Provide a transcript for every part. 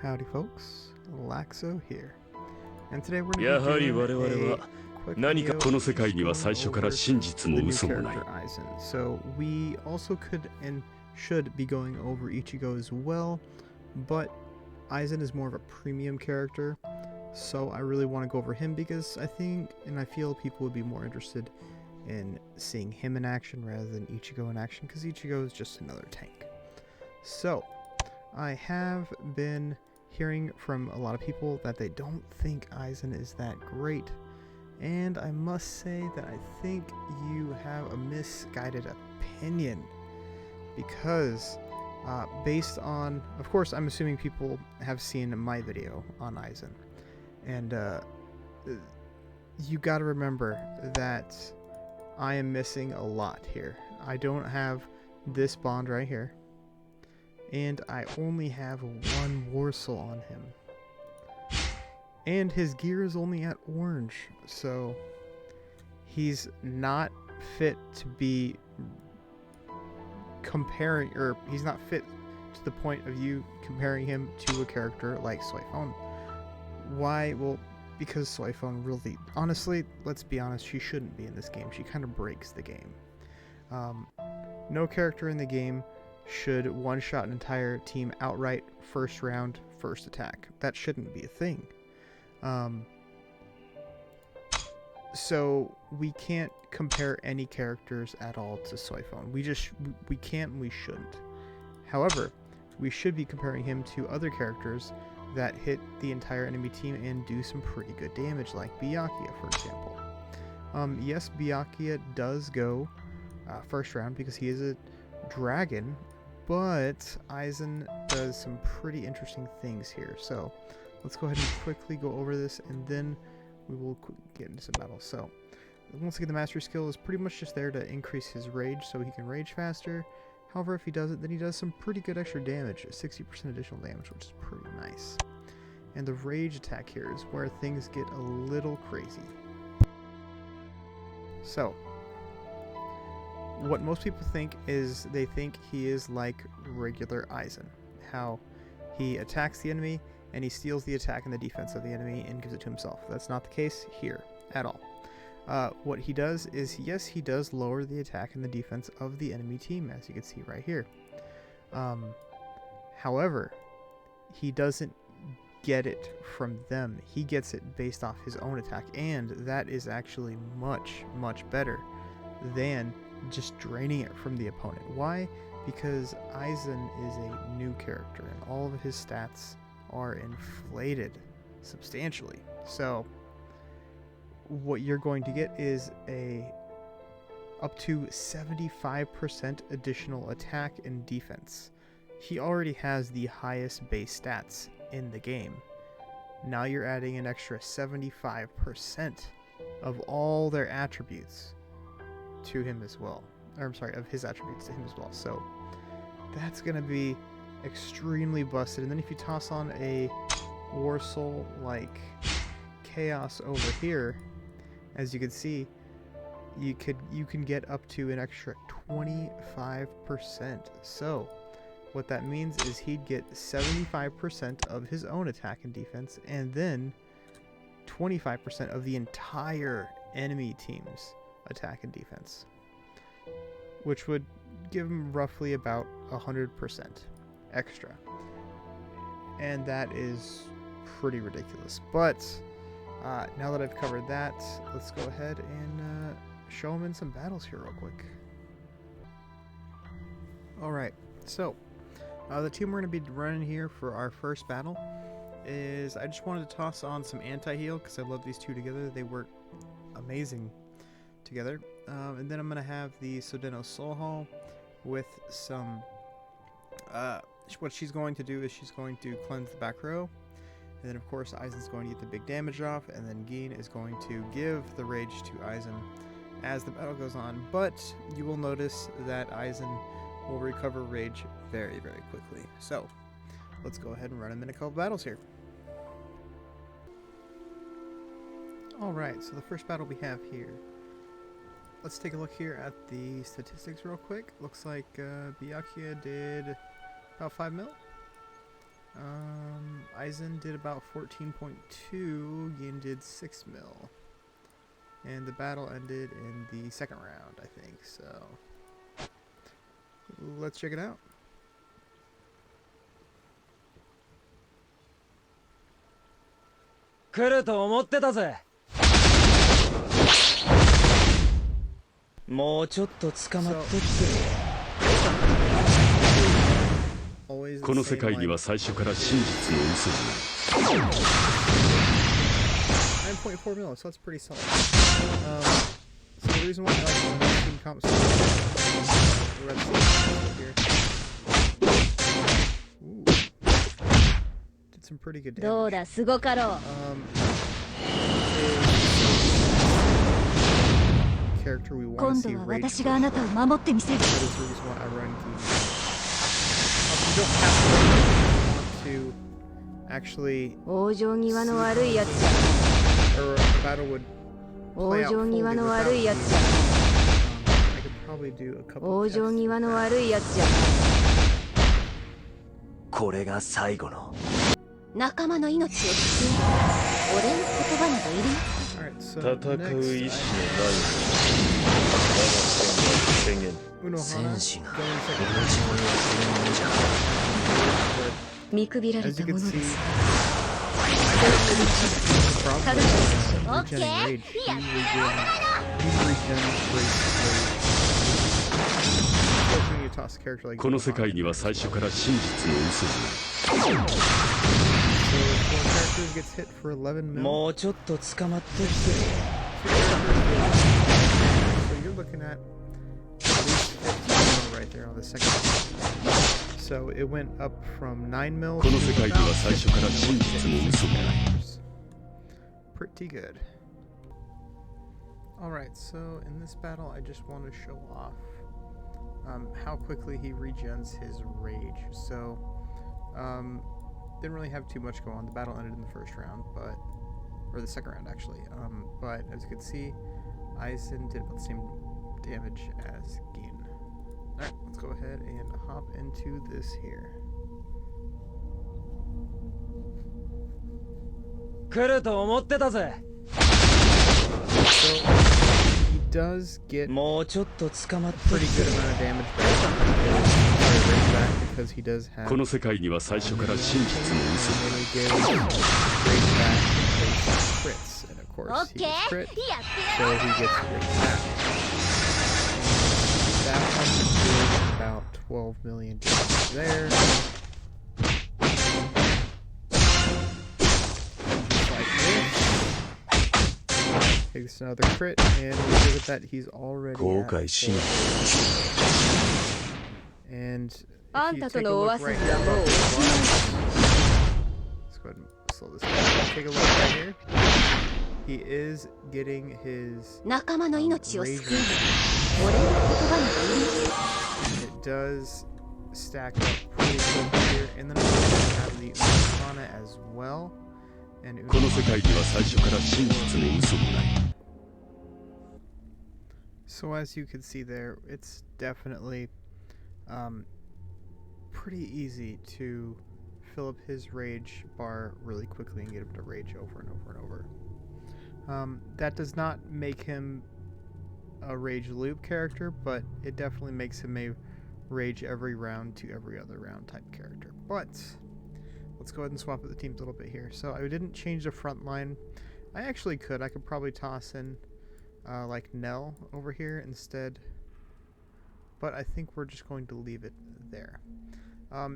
Howdy folks, Laxo here, and today we're going や to は be り doing 我々 a は quick 何か video この世界 just には going 最初から over 真実 the も new 嘘もない character Aizen. So we also could and should be going over Ichigo as well, but Aizen is more of a premium character, so I really want to go over him because I think and I feel people would be more interested in seeing him in action rather than Ichigo in action, because Ichigo is just another tank. So I have been hearing from a lot of people that they don't think Aizen is that great, and I must say that I think you have a misguided opinion, because based on, of course, I'm assuming people have seen my video on Aizen, and you gotta remember that I am missing a lot here. I don't have this bond right here, and I only have one Warsaw on him. And his gear is only at orange, so he's not fit to be comparing, or he's not fit to the point of you comparing him to a character like Soifon. Why? Well, because Soifon really, honestly, let's be honest, she shouldn't be in this game. She kind of breaks the game. No character in the game should one-shot an entire team outright first round, first attack. That shouldn't be a thing. So we can't compare any characters at all to Soifon. We can't and we shouldn't. However, we should be comparing him to other characters that hit the entire enemy team and do some pretty good damage, like Byakuya, for example. Yes, Byakuya does go first round because he is a dragon, but Aizen does some pretty interesting things here. So let's go ahead and quickly go over this, and then we will get into some battles. So once again, the mastery skill is pretty much just there to increase his rage so he can rage faster. However, if he does it, then he does some pretty good extra damage, 60% additional damage, which is pretty nice. And the rage attack here is where things get a little crazy. So what most people think is they think he is like regular Aizen, how he attacks the enemy and he steals the attack and the defense of the enemy and gives it to himself. That's not the case here at all. What he does is, yes, he does lower the attack and the defense of the enemy team, as you can see right here. However, he doesn't get it from them. He gets it based off his own attack, and that is actually much, much better than just draining it from the opponent. Why? Because Aizen is a new character, and all of his stats are inflated substantially. So what you're going to get is a up to 75% additional attack and defense. He already has the highest base stats in the game. Now you're adding an extra 75% of all their attributes to him as well. Or I'm sorry, of his attributes to him as well. So that's going to be extremely busted. And then if you toss on a War Soul like Chaos over here, as you can see, you can get up to an extra 25%. So what that means is he'd get 75% of his own attack and defense, and then 25% of the entire enemy team's attack and defense, which would give him roughly about 100% extra. And that is pretty ridiculous. But now that I've covered that, let's go ahead and show him in some battles here real quick. Alright, so the team we're going to be running here for our first battle is, I just wanted to toss on some anti-heal because I love these two together. They work amazing together. And then I'm going to have the Sodeno Soul Hall with some, what she's going to do is she's going to cleanse the back row. And then of course Aizen's going to get the big damage off, and then Gin is going to give the rage to Aizen as the battle goes on. But you will notice that Aizen will recover rage very, very quickly. So let's go ahead and run him in a couple battles here. Alright, so the first battle we have here. Let's take a look here at the statistics real quick. Looks like Byakuya did about 5 mil. Aizen did about 14.2, Yin did 6 mil. And the battle ended in the second round, I think, so let's check it out. Always the same, like, 9.4 mil, so that's pretty solid. So the reason why I like the team comp so much here. Ooh. Did some pretty good damage. Character we want to see rage. That is the reason why I run Gein. You don't have to actually, or a battle would play out fully without you. I could probably do a couple of tests with Alright, so next Unohana going second. As you can see, rage. He regens rage. Especially when you toss a character like Unohana. So if one character gets hit for 11 mil, so you're looking at least 15 mil right there on the second one. So it went up from 9 mil to about 15 mil. Pretty good. Alright, so in this battle I just want to show off how quickly he regens his rage. So didn't really have too much go on. The battle ended in the first round, or the second round actually. But as you can see, Aizen did about the same damage as Gein. Alright, let's go ahead and hop into this here. So he does get a pretty good amount of damage back because he does have and then he gives rage back based on crits, and of course he gets crit, so he gets rage back. That one did about 12 million damage there. Takes another crit, and look at that, he's already at 4. And if you take a look right here, let's go ahead and slow this down. Take a look right here. He is getting his rage. It does stack up pretty quickly here, and then we have the Unohana as well. And so as you can see there, it's definitely pretty easy to fill up his rage bar really quickly and get him to rage over and over and over. That does not make him a rage loop character, but it definitely makes him a rage every round to every other round type character. But let's go ahead and swap up the teams a little bit here. So I didn't change the front line. I actually could. I could probably toss in like Nell over here instead. But I think we're just going to leave it there.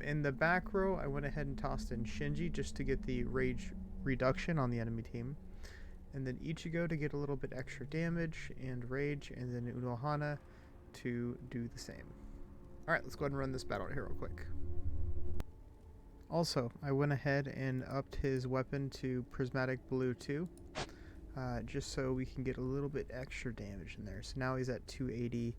In the back row, I went ahead and tossed in Shinji just to get the rage reduction on the enemy team. And then Ichigo to get a little bit extra damage and rage. And then Unohana to do the same. Alright, let's go ahead and run this battle here real quick. Also, I went ahead and upped his weapon to Prismatic Blue 2, just so we can get a little bit extra damage in there. So now he's at 280,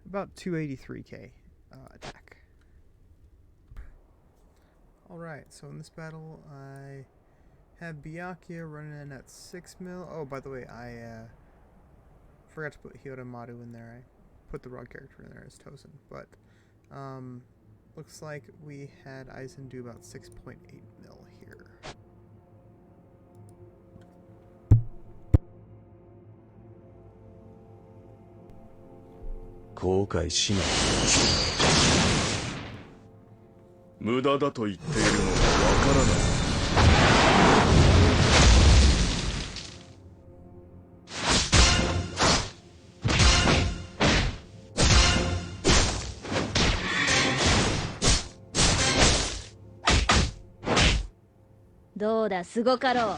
about 283k attack. Alright, so in this battle, I have Byakuya running in at 6 mil. Oh, by the way, I forgot to put Hyodomaru in there. I put the wrong character in there as Tozen, but looks like we had Aizen do about 6.8 mil here.どうだ、すごかろう。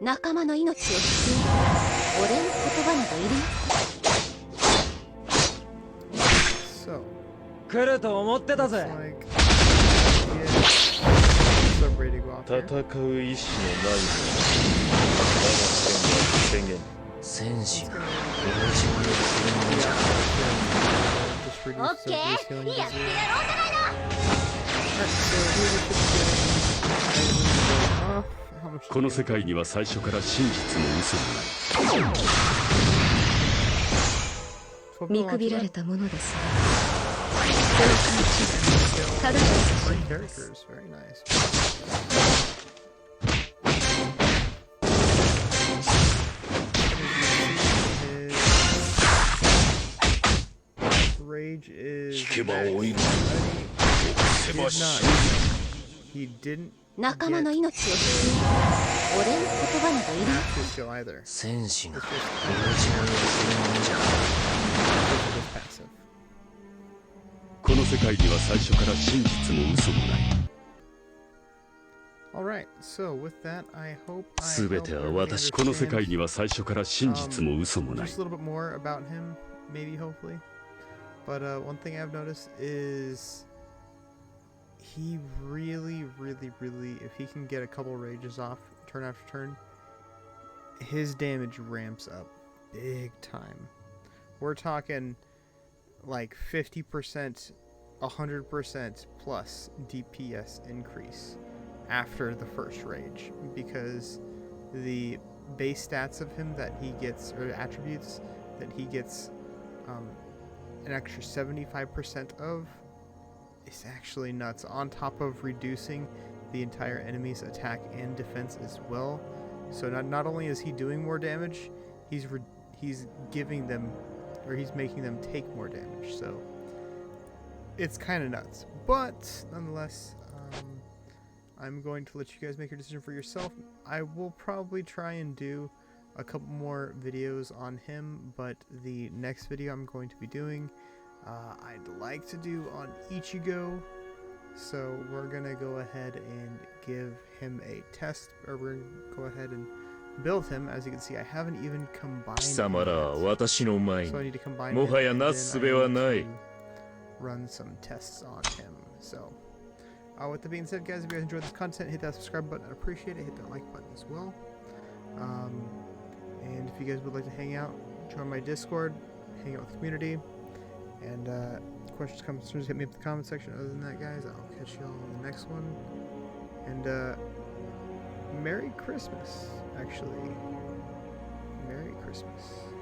仲間の命を救う。俺の言葉などいりません。来ると思ってたぜ。戦う意志のない宣言。戦士が同じにするものじゃ。オッケー、やってやろうじゃないの。この世界には最初から真実も嘘もない。見くびられたものですが、ただの写真です。Rage is he didn't 仲間の命を救う。俺の言葉などいりません。戦士が同じにするものじゃ。この世界には最初から真実も嘘もない。Alright, so with that, I hope すべては私。この世界には最初から真実も嘘もない。Just a little bit more about him, maybe, hopefully. But one thing I've noticed is he really, if he can get a couple rages off turn after turn, his damage ramps up big time. We're talking like 50%, 100% plus DPS increase after the first rage, because the base stats of him that he gets, or attributes that he gets an extra 75% of, is actually nuts, on top of reducing the entire enemy's attack and defense as well. So not only is he doing more damage, he's giving them, or he's making them take more damage. So it's kind of nuts, but nonetheless, I'm going to let you guys make your decision for yourself. I will probably try and do a couple more videos on him, but the next video I'm going to be doing, I'd like to do on Ichigo. So we're gonna go ahead and give him a test, or we're gonna go ahead and build him. As you can see, I haven't even combined him yet. So I need to combine him, and then I need to run some tests on him. So with that being said, guys, if you guys enjoyed this content, hit that subscribe button. I appreciate it. Hit that like button as well. And if you guys would like to hang out, join my Discord, hang out with the community, and questions, concerns, hit me up in the comment section. Other than that, guys, I'll catch y'all on the next one. And Merry Christmas, actually. Merry Christmas.